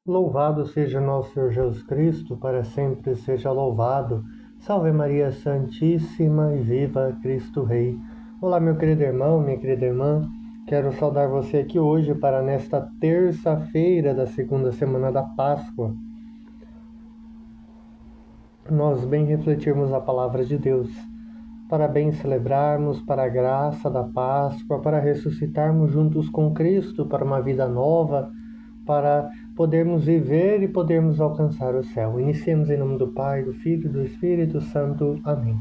Louvado seja nosso Senhor Jesus Cristo, para sempre seja louvado. Salve Maria Santíssima e viva Cristo Rei. Olá, meu querido irmão, minha querida irmã. Quero saudar você aqui hoje para nesta terça-feira da segunda semana da Páscoa. Nós bem refletirmos a palavra de Deus, para bem celebrarmos para a graça da Páscoa, para ressuscitarmos juntos com Cristo para uma vida nova, para podermos viver e podermos alcançar o céu. Iniciemos em nome do Pai, do Filho e do Espírito Santo. Amém.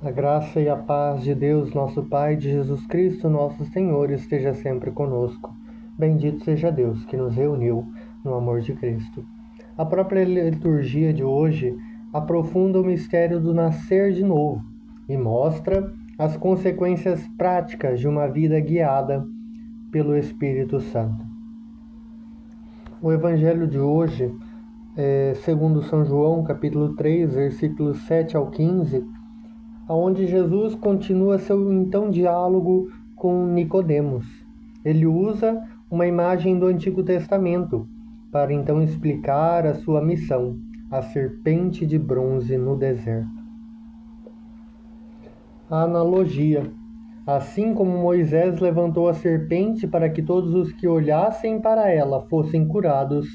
A graça e a paz de Deus, nosso Pai, de Jesus Cristo, nosso Senhor, esteja sempre conosco. Bendito seja Deus que nos reuniu no amor de Cristo. A própria liturgia de hoje aprofunda o mistério do nascer de novo e mostra as consequências práticas de uma vida guiada pelo Espírito Santo. O Evangelho de hoje, segundo São João, capítulo 3, versículos 7 ao 15, onde Jesus continua seu então diálogo com Nicodemos. Ele usa uma imagem do Antigo Testamento para então explicar a sua missão, a serpente de bronze no deserto. A analogia. Assim como Moisés levantou a serpente para que todos os que olhassem para ela fossem curados,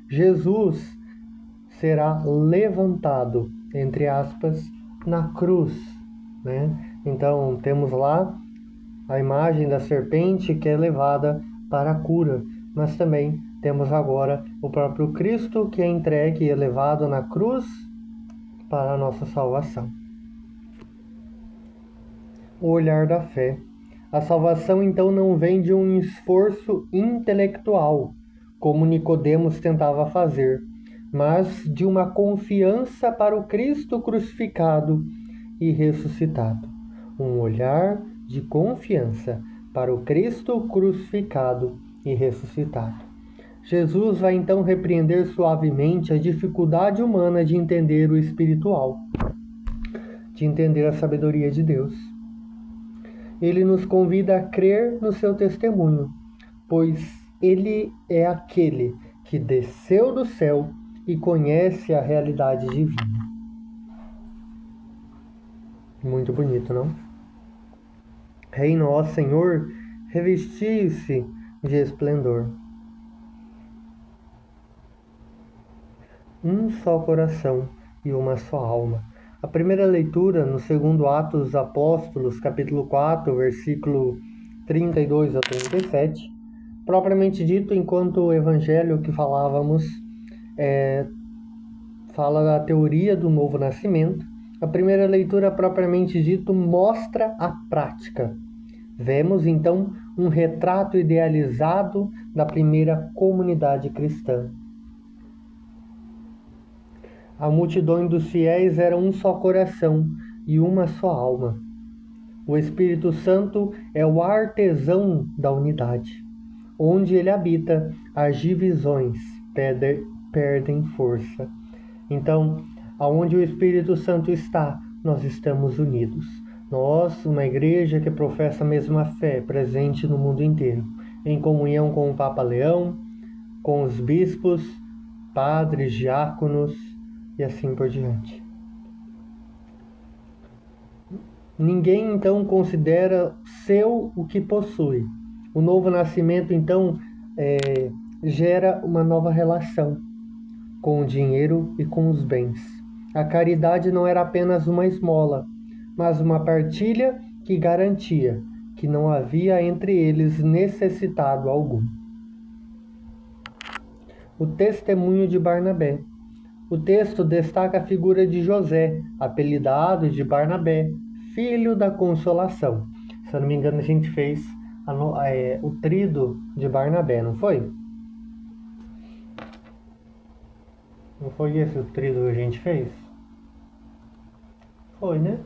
Jesus será levantado, entre aspas, na cruz, né? Então, temos lá a imagem da serpente que é levada para a cura, mas também temos agora o próprio Cristo que é entregue e levado na cruz para a nossa salvação. O olhar da fé. A salvação então não vem de um esforço intelectual, como Nicodemos tentava fazer, mas de uma confiança para o Cristo crucificado e ressuscitado. Um olhar de confiança para o Cristo crucificado e ressuscitado. Jesus vai então repreender suavemente a dificuldade humana de entender o espiritual, de entender a sabedoria de Deus. Ele nos convida a crer no seu testemunho, pois ele é aquele que desceu do céu e conhece a realidade divina. Muito bonito, não? Reina, ó Senhor, revesti-se de esplendor. Um só coração e uma só alma. A primeira leitura no segundo Atos dos Apóstolos, capítulo 4, versículo 32 a 37, propriamente dito, enquanto o evangelho que falávamos fala da teoria do novo nascimento, a primeira leitura propriamente dito mostra a prática. Vemos então um retrato idealizado da primeira comunidade cristã. A multidão dos fiéis era um só coração e uma só alma. O Espírito Santo é o artesão da unidade. Onde ele habita, as divisões perdem força. Então, aonde o Espírito Santo está, nós estamos unidos. Nós, uma igreja que professa a mesma fé, presente no mundo inteiro, em comunhão com o Papa Leão, com os bispos, padres, diáconos e assim por diante. Ninguém então considera seu o que possui. O novo nascimento então gera uma nova relação com o dinheiro e com os bens. A caridade não era apenas uma esmola, mas uma partilha que garantia que não havia entre eles necessitado algum. O testemunho de Barnabé. O texto destaca a figura de José, apelidado de Barnabé, filho da consolação. Se eu não me engano, a gente fez o trido de Barnabé, não foi? Não foi esse o trido que a gente fez? Foi, né?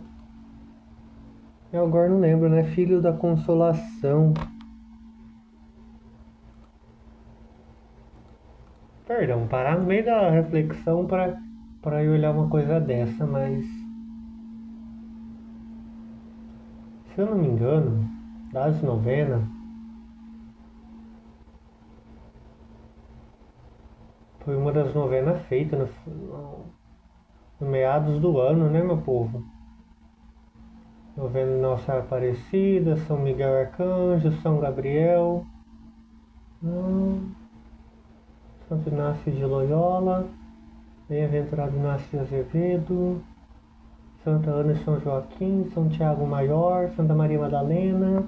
Eu agora não lembro, né? Filho da consolação. Perdão, parar no meio da reflexão para eu olhar uma coisa dessa, mas se eu não me engano, das novenas, Foi uma das novenas feitas no meados do ano, né, meu povo? Novena Nossa Aparecida, São Miguel Arcanjo, São Gabriel, Santo Inácio de Loyola, Bem-aventurado Inácio de Azevedo, Santa Ana e São Joaquim, São Tiago Maior, Santa Maria Madalena,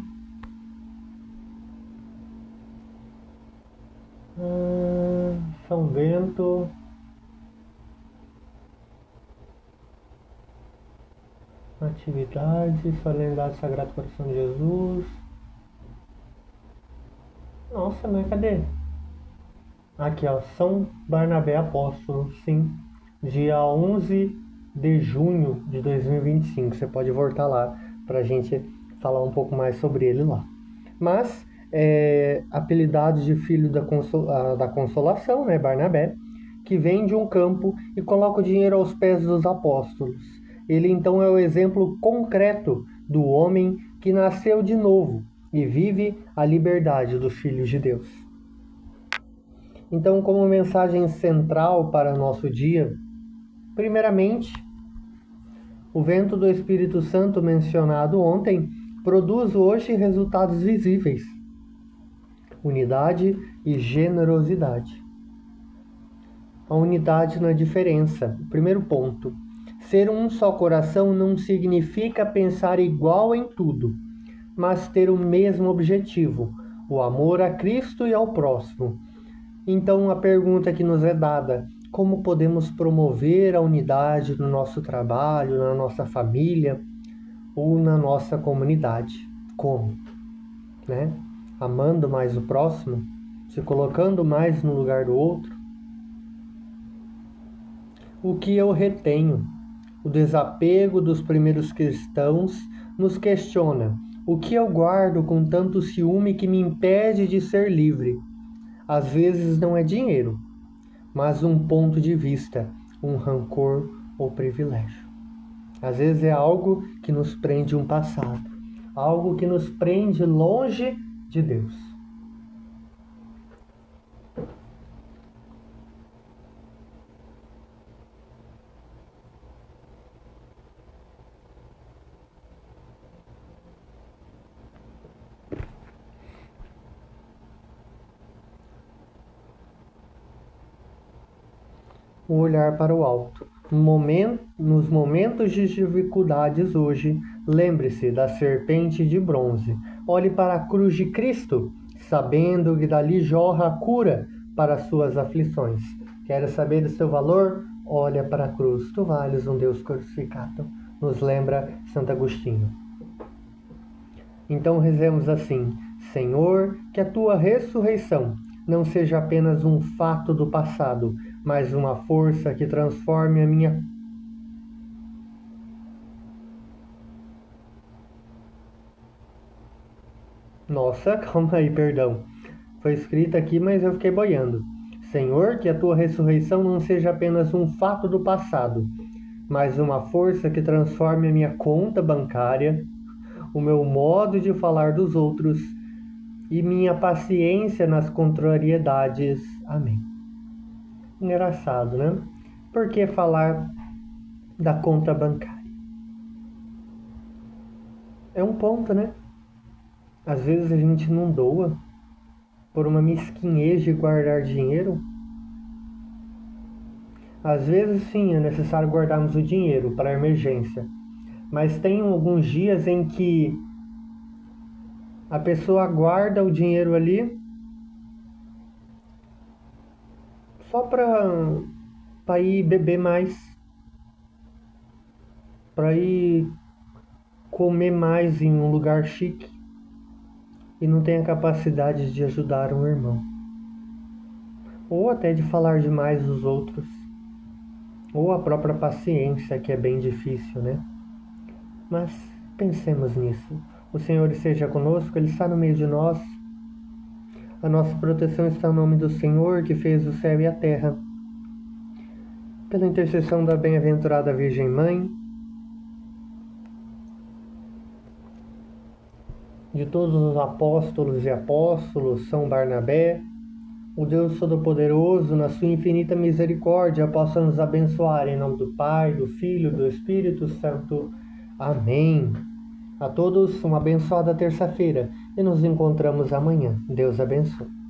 São Bento, Natividade, Solenidade do Sagrado Coração de Jesus. Nossa, mas cadê? Aqui, ó, São Barnabé Apóstolo, sim. Dia 11 de junho de 2025. Você pode voltar lá para a gente falar um pouco mais sobre ele lá. Mas, apelidado de filho da consolação, né, Barnabé, que vem de um campo e coloca o dinheiro aos pés dos apóstolos. Ele, então, é o exemplo concreto do homem que nasceu de novo e vive a liberdade dos filhos de Deus. Então, como mensagem central para nosso dia, primeiramente, o vento do Espírito Santo mencionado ontem produz hoje resultados visíveis: unidade e generosidade. A unidade na diferença. O primeiro ponto. Ser um só coração não significa pensar igual em tudo, mas ter o mesmo objetivo, o amor a Cristo e ao próximo. Então, a pergunta que nos é dada: como podemos promover a unidade no nosso trabalho, na nossa família ou na nossa comunidade? Como? Né? Amando mais o próximo? Se colocando mais no lugar do outro? O que eu retenho? O desapego dos primeiros cristãos nos questiona: o que eu guardo com tanto ciúme que me impede de ser livre? Às vezes não é dinheiro, mas um ponto de vista, um rancor ou privilégio. Às vezes é algo que nos prende um passado, algo que nos prende longe de Deus. O olhar para o alto. Nos momentos de dificuldades hoje, lembre-se da serpente de bronze. Olhe para a cruz de Cristo, sabendo que dali jorra a cura para as suas aflições. Quer saber do seu valor? Olha para a cruz. Tu vales um Deus crucificado. Nos lembra Santo Agostinho. Então rezemos assim: Senhor, que a tua ressurreição não seja apenas um fato do passado, mas uma força que transforme a minha. Nossa, calma aí, perdão. Foi escrito aqui, mas eu fiquei boiando. Senhor, que a tua ressurreição não seja apenas um fato do passado, mas uma força que transforme a minha conta bancária, o meu modo de falar dos outros e minha paciência nas contrariedades. Amém. Engraçado, né? Por que falar da conta bancária? É um ponto, né? Às vezes a gente não doa por uma mesquinhez de guardar dinheiro. Às vezes, sim, é necessário guardarmos o dinheiro para a emergência. Mas tem alguns dias em que a pessoa guarda o dinheiro ali só para ir beber mais, para ir comer mais em um lugar chique e não tem a capacidade de ajudar um irmão, ou até de falar demais dos outros, ou a própria paciência, que é bem difícil, né? Mas pensemos nisso. O Senhor esteja conosco, Ele está no meio de nós. A nossa proteção está no nome do Senhor, que fez o céu e a terra. Pela intercessão da bem-aventurada Virgem Mãe, de todos os apóstolos e apóstolos, São Barnabé, O Deus Todo-Poderoso, na sua infinita misericórdia, possa nos abençoar em nome do Pai, do Filho e do Espírito Santo. Amém. A todos uma abençoada terça-feira e nos encontramos amanhã. Deus abençoe.